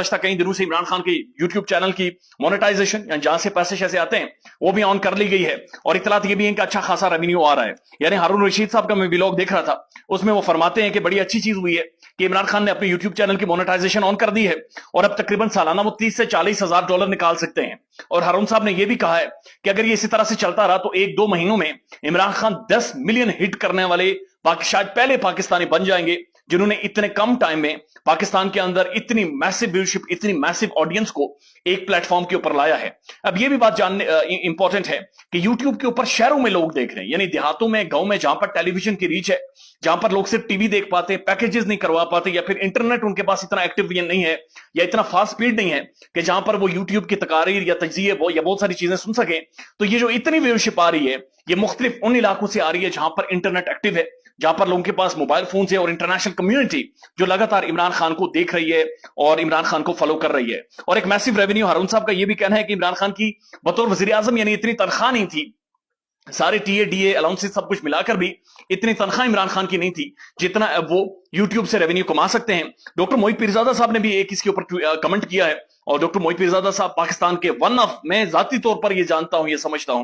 था कई दिनों से इमरान खान के यूट्यूब चैनल की मोनेटाइजेशन यानी जहां से पैसे शैसे आते हैं वो भी ऑन कर ली गई है और इतलात ये भी है कि अच्छा खासा रेवेन्यू आ रहा है। यानी हारून रशीद साहब का मैं व्लॉग देख रहा था, उसमें वो फरमाते हैं कि बड़ी अच्छी चीज हुई है कि इमरान खान ने अपने यूट्यूब चैनल की मोनेटाइजेशन ऑन कर दी है और अब तकरीबन सालाना वो 30 से 40 हजार डॉलर निकाल सकते हैं। और हारून साहब ने यह भी कहा है कि अगर ये इसी तरह से चलता रहा तो 1-2 महीनों में इमरान खान 10 मिलियन हिट करने वाले शायद पहले पाकिस्तानी बन जाएंगे जिन्होंने इतने कम टाइम में पाकिस्तान के अंदर इतनी मैसिव व्यूअरशिप, इतनी मैसिव ऑडियंस को एक प्लेटफॉर्म के ऊपर लाया है। अब यह भी बात जानने इंपॉर्टेंट है कि यूट्यूब के ऊपर शहरों में लोग देख रहे हैं, यानी देहातों में, गांव में, जहां पर टेलीविजन की रीच है, जहां पर लोग सिर्फ टीवी देख पाते, पैकेजेस नहीं करवा पाते, या फिर इंटरनेट उनके पास इतना एक्टिव नहीं है या इतना फास्ट स्पीड नहीं है कि जहां पर वो यूट्यूब की तकारीर या तज्जिए या बहुत सारी चीजें सुन सके। तो ये जो इतनी व्यूअरशिप आ रही है ये मुख्तलिफ उन इलाकों से आ रही है जहां पर इंटरनेट एक्टिव है, जहां पर लोगों के पास मोबाइल फोन है और इंटरनेशनल कम्युनिटी जो लगातार इमरान खान को देख रही है और इमरान खान को फॉलो कर रही है। और एक मैसिव रेवेन्यू, हारून साहब का यह भी कहना है कि इमरान खान की बतौर वजीर आजम यानी इतनी तनख्वाह नहीं थी, सारे टीए डीए अलाउंसेस सब कुछ मिलाकर भी इतनी तनख्वाह इमरान खान की नहीं थी जितना अब वो यूट्यूब से रेवेन्यू कमा सकते हैं। डॉक्टर मोहित पीरजादा साहब ने भी एक इसके ऊपर कमेंट किया है और डॉक्टर मोहित पीरजादा साहब पाकिस्तान के वन ऑफ, मैं जाती तौर पर ये जानता हूं, ये समझता हूं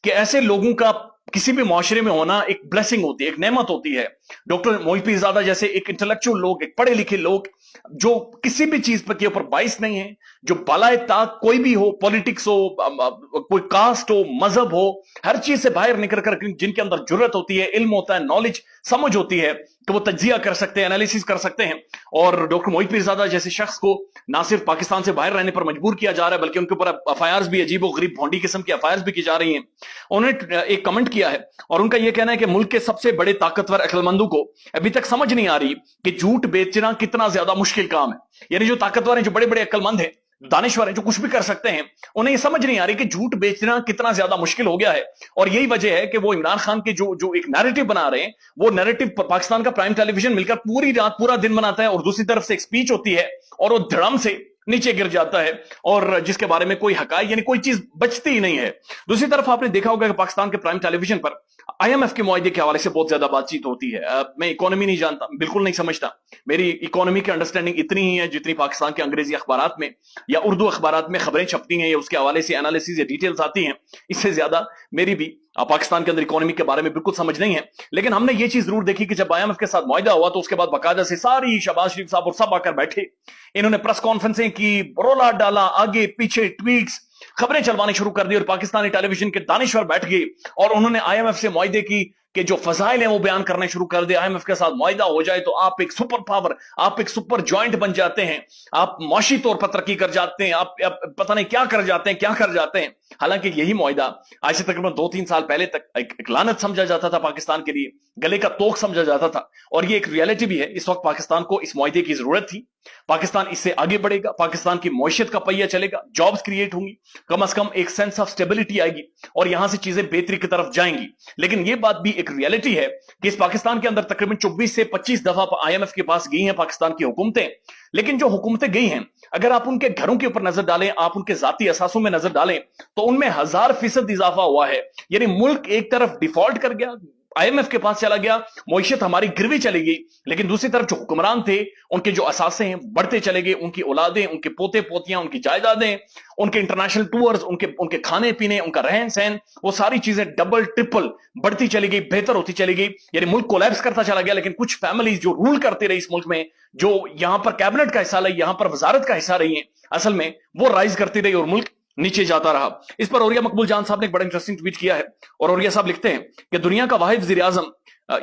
कि ऐसे लोगों का किसी भी मुआशरे में होना एक ब्लेसिंग होती है, एक नेमत होती है। डॉक्टर मोहित पीरजादा जैसे एक इंटेलेक्चुअल लोग, एक पढ़े लिखे लोग जो किसी भी चीज पर के ऊपर बाइस नहीं है, जो बालाए ताक कोई भी हो, पॉलिटिक्स हो, कोई कास्ट हो, मजहब हो, हर चीज से बाहर निकल कर जिनके अंदर जुर्रत होती है, इल्म होता है, नॉलेज, समझ होती है कि वो तज्जिया कर सकते हैं, एनालिसिस कर सकते हैं। और डॉक्टर मोहित पीरजादा जैसे शख्स को ना सिर्फ पाकिस्तान से बाहर रहने पर मजबूर किया जा रहा है बल्कि उनके ऊपर एफआईआर भी, अजीब गरीब भोंडी किस्म की एफआईआर भी की जा रही हैं। उन्होंने एक कमेंट किया है और उनका यह कहना है कि मुल्क के सबसे बड़े ताकतवर अक्लमंदों को अभी तक समझ नहीं आ रही कि झूठ बेचना कितना ज्यादा मुश्किल काम है। यानी जो ताकतवर हैं, जो बड़े बड़े अक्लमंद हैं, दानिश्वर हैं, जो कुछ भी कर सकते हैं, उन्हें यह समझ नहीं आ रही कि झूठ बेचना कितना ज्यादा मुश्किल हो गया है। और यही वजह है कि वो इमरान खान के जो एक नैरेटिव बना रहे हैं, वो नैरेटिव पाकिस्तान का प्राइम टेलीविजन मिलकर पूरी रात पूरा दिन बनाता है और दूसरी तरफ से एक स्पीच होती है और वो धड़म से नीचे गिर जाता है और जिसके बारे में कोई हकायत यानी कोई चीज बचती ही नहीं है। दूसरी तरफ आपने देखा होगा कि पाकिस्तान के प्राइम टेलीविजन पर आईएमएफ के मुआहदे के हवाले से बहुत ज्यादा बातचीत होती है। मैं इकोनॉमी नहीं जानता, बिल्कुल नहीं समझता, मेरी इकोनॉमी की अंडरस्टैंडिंग इतनी ही है जितनी पाकिस्तान के अंग्रेजी अखबारात में या उर्दू अखबारात में खबरें छपती हैं या उसके हवाले से एनालिसिस या डिटेल्स आती हैं, इससे ज्यादा मेरी भी पाकिस्तान के अंदर इकोनॉमी के बारे में बिल्कुल समझ नहीं है। लेकिन हमने ये चीज जरूर देखी कि जब आईएमएफ के साथ मुआहदा हुआ तो उसके बाद बाकायदा से सारी शहबाज शरीफ साहब और सब आकर बैठे, इन्होंने प्रेस कॉन्फ्रेंसें की, रोला डाला, आगे पीछे ट्वीट्स, खबरें चलवानी शुरू कर दी और पाकिस्तानी टेलीविजन के दानिश्वर बैठ गए और उन्होंने आईएमएफ से मुआहदे की कि जो फजाइल हैं वो बयान करने शुरू कर दे। आईएमएफ के साथ मुआहदा हो जाए तो आप एक सुपर पावर, आप एक सुपर जॉइंट बन जाते हैं, आप माशी तौर पर तरक्की कर जाते हैं, आप पता नहीं क्या कर जाते हैं, क्या कर जाते हैं। हालांकि यही मुआहदा आज से तकरीबन 2-3 साल पहले तक एक लानत समझा जाता था पाकिस्तान के लिए, गले का तोक समझा जाता था और ये एक रियलिटी भी है। इस वक्त पाकिस्तान को इस मुआहदे की जरूरत थी। पाकिस्तान इससे आगे बढ़ेगा, पाकिस्तान की मईशत का पहिया चलेगा, जॉब्स क्रिएट होंगी, कम से कम एक सेंस ऑफ स्टेबिलिटी आएगी और यहां से चीजें बेहतरी की तरफ जाएंगी। लेकिन यह बात भी एक रियलिटी है कि इस पाकिस्तान के अंदर तकरीबन 24 से 25 दफा आईएमएफ के पास गई हैं पाकिस्तान की हुकूमतें। लेकिन जो हुकूमतें गई हैं, अगर आप उनके घरों के ऊपर नजर डालें, आप उनके जाती असासों में नजर डालें तो उनमें 1000% इजाफा हुआ है। यानी मुल्क एक तरफ डिफॉल्ट कर गया, आईएमएफ के पास चला गया, मईशत हमारी गिरवी चली गई, लेकिन दूसरी तरफ जो हुक्मरान थे उनके जो असासे हैं बढ़ते चले गए, उनकी औलादें, उनके पोते पोतियां, उनकी जायदादें, उनके इंटरनेशनल टूर्स, उनके खाने पीने, उनका रहन सहन, वो सारी चीजें डबल ट्रिपल बढ़ती चली गई, बेहतर होती चली गई। यानी मुल्क कोलैप्स करता चला गया। लेकिन कुछ फैमिलीज जो रूल करते रही इस मुल्क में, जो यहां पर कैबिनेट का हिस्सा रही, यहां पर वजारत का हिस्सा रही है, असल में वो राइज करती रही और मुल्क नीचे जाता रहा। इस पर औरिया मकबूल जान साहब ने एक बड़ा इंटरेस्टिंग ट्वीट किया है और औरिया साहब लिखते हैं कि दुनिया का वाहिद वजीर आजम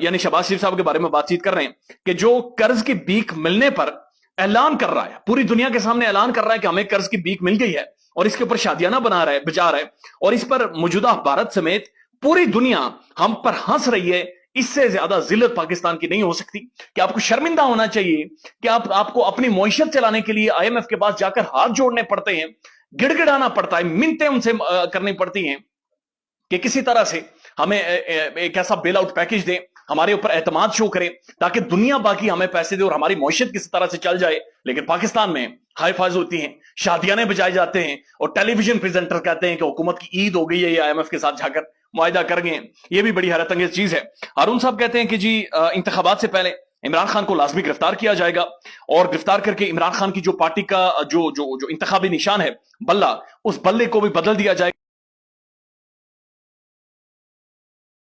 यानी शहबाज शरीफ साहब के बारे में बातचीत कर रहे हैं कि जो कर्ज की भीख मिलने पर ऐलान कर रहा है, पूरी दुनिया के सामने ऐलान कर रहा है कि हमें कर्ज की भीख मिल गई है और इसके ऊपर शादियाना बजा रहा है और इस पर मौजूदा भारत समेत पूरी दुनिया हम पर हंस रही है। इससे ज्यादा जिल्लत पाकिस्तान की नहीं हो सकती कि आपको शर्मिंदा होना चाहिए कि आपको अपनी मईशत चलाने के लिए आईएमएफ के पास जाकर हाथ जोड़ने पड़ते हैं, गिड़गिड़ाना पड़ता है, मिन्नतें उनसे करनी पड़ती हैं कि किसी तरह से हमें एक ऐसा बेल आउट पैकेज दें, हमारे ऊपर एतमाद शो करें ताकि दुनिया बाकी हमें पैसे दे और हमारी मईशत किसी तरह से चल जाए। लेकिन पाकिस्तान में हाई फाइज होती हैं, शादियाने बजाए जाते हैं और टेलीविजन प्रेजेंटर कहते हैं कि हुकूमत की ईद हो गई है, ये आईएमएफ के साथ जाकर मुआहदा कर गए। ये भी बड़ी हैरत अंगेज चीज है। हारून साहब कहते हैं कि जी इंतखाबात से पहले عمران خان کو لازمی گرفتار کیا جائے گا اور گرفتار کر کے عمران خان کی جو پارٹی کا جو انتخابی نشان ہے بلہ، اس بلے کو بھی بدل دیا جائے گا.